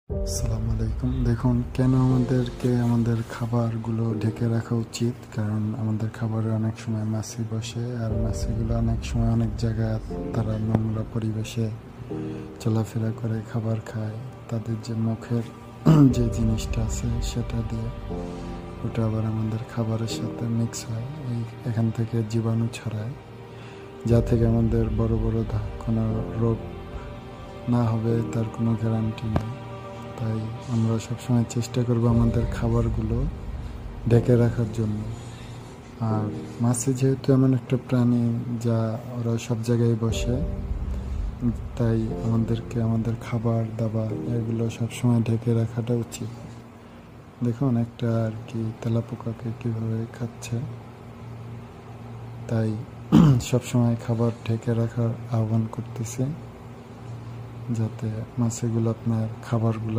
আসসালামু আলাইকুম। দেখুন কেন আমাদেরকে আমাদের খাবারগুলো ঢেকে রাখা উচিত, কারণ আমাদের খাবারে অনেক সময় মাছি বসে, আর মাছিগুলো অনেক সময় অনেক জায়গায় তারা নোংরা পরিবেশে চলাফেরা করে, খাবার খায়, তাদের যে মুখের যে জিনিসটা আছে সেটা দিয়ে ওটা আবার আমাদের খাবারের সাথে মিক্স হয়, এখান থেকে জীবাণু ছড়ায়, যা থেকে আমাদের বড় বড় কোনো রোগ না হবে তার কোনো গ্যারান্টি নেই। তাই আমরা সবসময় চেষ্টা করব আমাদের খাবারগুলো ঢেকে রাখার জন্য। আর মাছি যেহেতু এমন একটা প্রাণী যা ওরা সব জায়গায় বসে, তাই আমাদেরকে আমাদের খাবার দাবার এগুলো সবসময় ঢেকে রাখাটা উচিত। দেখুন একটা আর কি তেলাপোকাকে কীভাবে খাচ্ছে, তাই সবসময় খাবার ঢেকে রাখার আহ্বান করতেছে, যাতে মাছিগুলো আপনার খাবারগুলো